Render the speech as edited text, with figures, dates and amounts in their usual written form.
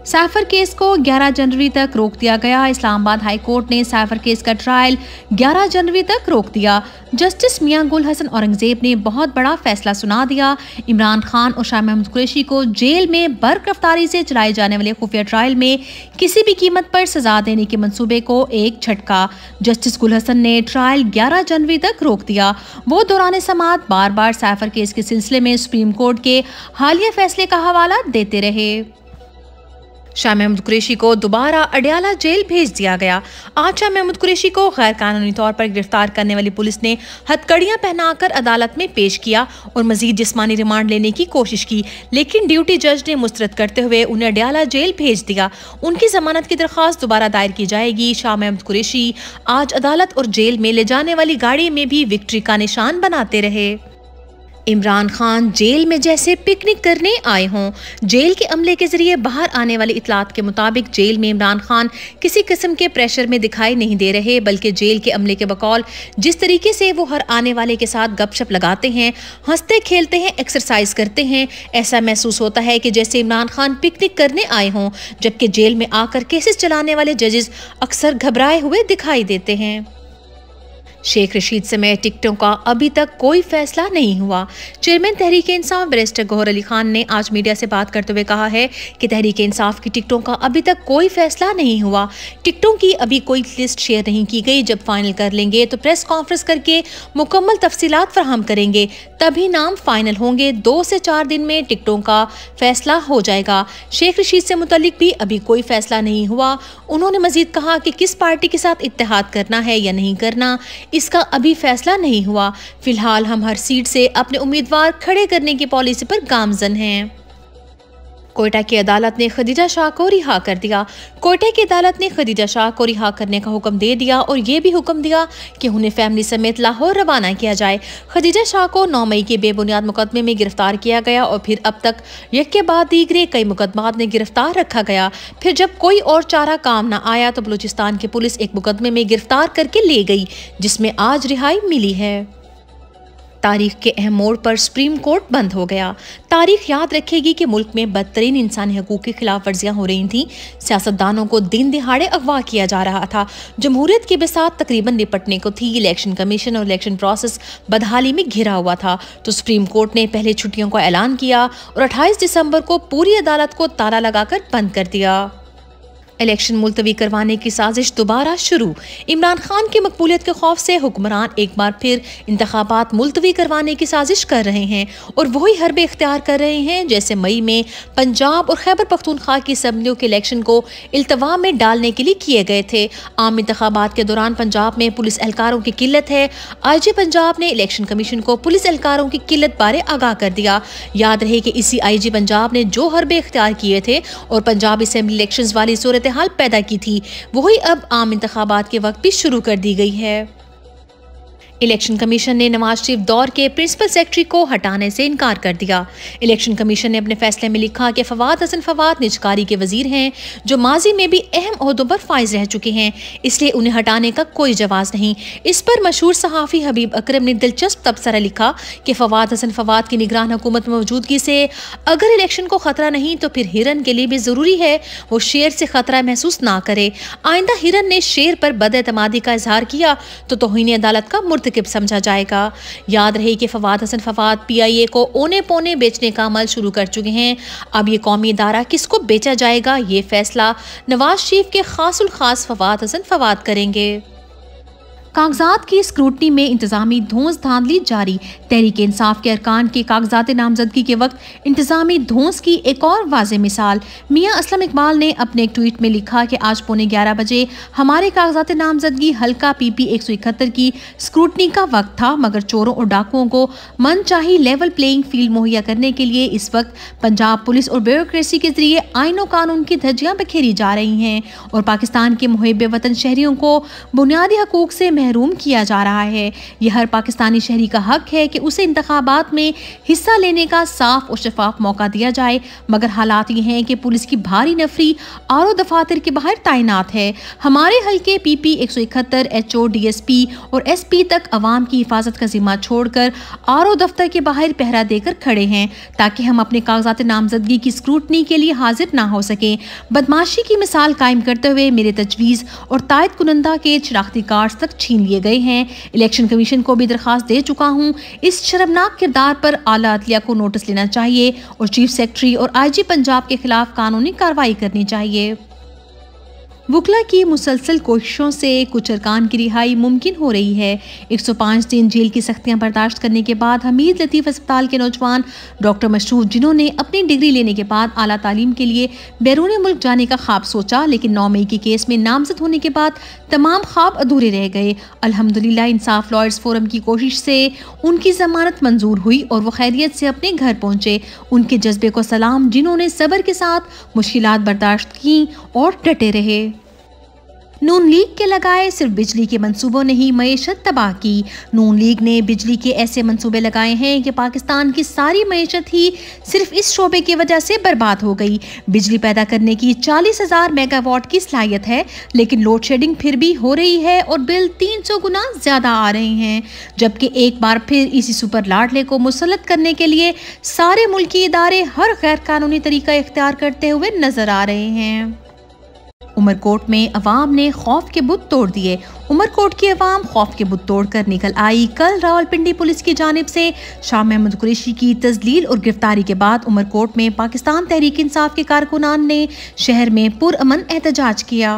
Cipher case को 11 जनवरी तक रोक दिया गया। इस्लामाबाद हाई कोर्ट ने साइफर केस का ट्रायल 11 जनवरी तक रोक दिया। जस्टिस मियां गुल हसन औरंगजेब ने बहुत बड़ा फैसला सुना दिया। इमरान खान और शाह महमूद कुरैशी को जेल में बरगिरफ्तारी से चलाए जाने वाले खुफिया ट्रायल में किसी भी कीमत पर सजा देने के मंसूबे को एक झटका। जस्टिस गुल हसन ने ट्रायल 11 जनवरी तक रोक दिया। वो दौरान समाअत बार बार साइफर केस के सिलसिले में सुप्रीम कोर्ट के हालिया फैसले का हवाला देते रहे। शाह महमूद कुरैशी को दोबारा अडयाला जेल भेज दिया गया। आज शाह महमूद कुरैशी को गैर कानूनी तौर पर गिरफ्तार करने वाली पुलिस ने हथकड़ियां पहनाकर अदालत में पेश किया और मजीद जिस्मानी रिमांड लेने की कोशिश की, लेकिन ड्यूटी जज ने मुस्तरद करते हुए उन्हें अडयाला जेल भेज दिया। उनकी जमानत की दरख्वास्त दोबारा दायर की जाएगी। शाह महमूद कुरैशी आज अदालत और जेल में ले जाने वाली गाड़ी में भी विक्ट्री का निशान बनाते रहे। इमरान खान जेल में जैसे पिकनिक करने आए हों। जेल के अमले के जरिए बाहर आने वाली इतलात के मुताबिक जेल में इमरान खान किसी किस्म के प्रेशर में दिखाई नहीं दे रहे, बल्कि जेल के अमले के बकौल जिस तरीके से वो हर आने वाले के साथ गपशप लगाते हैं, हंसते खेलते हैं, एक्सरसाइज करते हैं, ऐसा महसूस होता है कि जैसे इमरान खान पिकनिक करने आए हों। जबकि जेल में आकर केसेस चलाने वाले जजेस अक्सर घबराए हुए दिखाई देते हैं। शेख रशीद समेत टिकटों का अभी तक कोई फैसला नहीं हुआ। चेयरमैन तहरीक इंसाफ बैरिस्टर गौहर अली खान ने आज मीडिया से बात करते हुए कहा है कि तहरीक इंसाफ की टिकटों का अभी तक कोई फैसला नहीं हुआ। टिकटों की अभी कोई लिस्ट शेयर नहीं की गई। जब फाइनल कर लेंगे तो प्रेस कॉन्फ्रेंस करके मुकम्मल तफसीलात फराहम करेंगे, तभी नाम फाइनल होंगे। 2 से 4 दिन में टिकटों का फैसला हो जाएगा। शेख रशीद से मुतल्लिक भी अभी कोई फैसला नहीं हुआ। उन्होंने मजीद कहा कि किस पार्टी के साथ इत्तेहाद करना है या नहीं करना, इसका अभी फैसला नहीं हुआ। फिलहाल हम हर सीट से अपने उम्मीदवार खड़े करने की पॉलिसी पर गामजन हैं। कोयटा की अदालत ने खदीजा शाह को रिहा कर दिया। कोयटा की अदालत ने खदीजा शाह को रिहा करने का हुक्म दे दिया और ये भी हुक्म दिया कि उन्हें फैमिली समेत लाहौर रवाना किया जाए। खदीजा शाह को 9 मई के बेबुनियाद मुकदमे में गिरफ्तार किया गया और फिर अब तक एक के बाद दीगरे कई मुकदमात में गिरफ्तार रखा गया। फिर जब कोई और चारा काम न आया तो बलूचिस्तान की पुलिस एक मुकदमे में गिरफ्तार करके ले गई, जिसमें आज रिहाई मिली है। तारीख के अहम मोड़ पर सुप्रीम कोर्ट बंद हो गया। तारीख याद रखेगी कि मुल्क में बदतरीन इंसानी हकूक़ की खिलाफ वर्जियाँ हो रही थीं। सियासतदानों को दिन दिहाड़े अगवा किया जा रहा था। जमहूरियत की बिसात तकरीबन निपटने को थी। इलेक्शन कमीशन और इलेक्शन प्रोसेस बदहाली में घिरा हुआ था, तो सुप्रीम कोर्ट ने पहले छुट्टियों का ऐलान किया और 28 दिसंबर को पूरी अदालत को ताला लगाकर बंद कर दिया। इलेक्शन मुलतवी करवाने की साजिश दोबारा शुरू। इमरान खान की मकबूलियत के खौफ से हुक्मरान एक बार फिर इंतखाबात मुलतवी करवाने की साजिश कर रहे हैं और वही हरबे इख्तियार कर रहे हैं जैसे मई में पंजाब और खैबर पख्तूनख्वा की असम्बलियों के इलेक्शन को इल्तवा में डालने के लिए किए गए थे। आम इंतखाबात के दौरान पंजाब में पुलिस एहलकारों की किल्लत है। IG पंजाब ने इलेक्शन कमीशन को पुलिस एहलकारों की किल्लत बारे आगाह कर दिया। याद रहे कि इसी IG पंजाब ने जो हरबे इख्तियार किए थे और पंजाब असेंबली इलेक्शन वाली सूरत हाल पैदा की थी, वही अब आम इंतखाबात के वक्त भी शुरू कर दी गई है। इलेक्शन कमीशन ने नवाज शरीफ दौर के प्रिंसिपल सेक्रेटरी को हटाने से इनकार कर दिया। इलेक्शन कमीशन ने अपने फैसले में लिखा कि फवाद हसन फवाद निजकारी के वजीर हैं जो माजी में भी अहम ओहदों पर फाइज रह चुके हैं, इसलिए उन्हें हटाने का कोई जवाज नहीं। इस पर मशहूर सहाफ़ी हबीब अकरम ने दिलचस्प तबसरा लिखा कि फवाद हसन फवाद की निगरान हुकूमत में मौजूदगी से अगर इलेक्शन को खतरा नहीं तो फिर हिरन के लिए भी ज़रूरी है वो शेर से खतरा महसूस ना करे। आइंदा हिरन ने शेर पर बदएतमादी का इजहार किया तो तौहीन अदालत का मुर्तकिब समझा जाएगा। याद रहे कि फवाद हसन फवाद PIA को ओने पोने बेचने का अमल शुरू कर चुके हैं। अब ये कौमी इदारा किसको बेचा जाएगा, ये फैसला नवाज शरीफ के खासुल खास फवाद हसन फवाद करेंगे। कागजात की स्क्रूटनी में इंतजामी धौंस धांधली जारी। तहरीक इंसाफ के अरकान की कागजात नामजदगी के वक्त इंतजामी धौंस की एक और वाज़ेह मिसाल। मियां असलम इकबाल ने अपने एक ट्वीट में लिखा कि आज पौने 11 बजे हमारे कागजात नामजदगी हल्का PP 171 की स्क्रूटनी का वक्त था, मगर चोरों और डाकुओं को मनचाही लेवल प्लेइंग फील्ड मुहैया करने के लिए इस वक्त पंजाब पुलिस और ब्यूरोक्रेसी के जरिए आईन और कानून की धज्जियां बिखेरी जा रही हैं और पाकिस्तान के मुहिब वतन शहरियों को बुनियादी हकूक से महरूम किया जा रहा है। यह हर पाकिस्तानी शहरी का हक है कि उसे इंतखाबात में हिस्सा लेने का साफ और शफाफ मौका दिया जाए, मगर हालात ये हैं कि पुलिस की भारी नफरी आरओ दफातर के बाहर तैनात है। हमारे हल्के PP 171 HO DSP और SP तक अवाम की हिफाजत का जिम्मा छोड़कर आरओ दफ्तर के बाहर पहरा देकर खड़े हैं ताकि हम अपने कागजात नामजदगी की स्क्रूटनी के लिए हाजिर ना हो सकें। बदमाशी की मिसाल कायम करते हुए मेरे तजवीज़ और तायद कुनंदा के शनाख्ती कार्ड तक छीन लिए गए हैं। इलेक्शन कमीशन को भी दरख्वास्त दे चुका हूँ। इस शर्मनाक किरदार पर आला अदलिया को नोटिस लेना चाहिए और चीफ सेक्रेटरी और IG पंजाब के खिलाफ कानूनी कार्रवाई करनी चाहिए। वकला की मुसलसल कोशिशों से कुछ अरकान की रिहाई मुमकिन हो रही है। 105 दिन जेल की सख्तियां बर्दाश्त करने के बाद हमीद लतीफ़ अस्पताल के नौजवान डॉक्टर मशरूफ, जिन्होंने अपनी डिग्री लेने के बाद आला तालीम के लिए बैरून मुल्क जाने का ख्वाब सोचा, लेकिन 9 मई के केस में नामजद होने के बाद तमाम ख्वाब अधूरे रह गए। अल्हम्दुलिल्लाह इंसाफ लॉयर्स फोरम की कोशिश से उनकी जमानत मंजूर हुई और वो खैरियत से अपने घर पहुंचे। उनके जज्बे को सलाम, जिन्होंने सब्र के साथ मुश्किलात बर्दाश्त की और डटे रहे। नून लीग के लगाए सिर्फ बिजली के मंसूबों ने ही मईशत तबाह की। नून लीग ने बिजली के ऐसे मंसूबे लगाए हैं कि पाकिस्तान की सारी मईशत ही सिर्फ इस शोबे की वजह से बर्बाद हो गई। बिजली पैदा करने की 40,000 मेगावाट की सलाहियत है, लेकिन लोड शेडिंग फिर भी हो रही है और बिल 300 गुना ज्यादा आ रहे हैं। जबकि एक बार फिर इसी सुपर लाडले को मुसल्लत करने के लिए सारे मुल्की इदारे हर गैर कानूनी तरीका इख्तियार करते हुए नजर आ रहे हैं। उमरकोट में अवाम ने खौफ के बुत तोड़ दिए। उमरकोट की अवाम खौफ के बुत तोड़कर निकल आई। कल रावलपिंडी पुलिस की जानिब से शाह महमूद कुरैशी की तजलील और गिरफ्तारी के बाद उमरकोट में पाकिस्तान तहरीक इंसाफ के कारकुनान ने शहर में पुरअमन एहतजाज किया।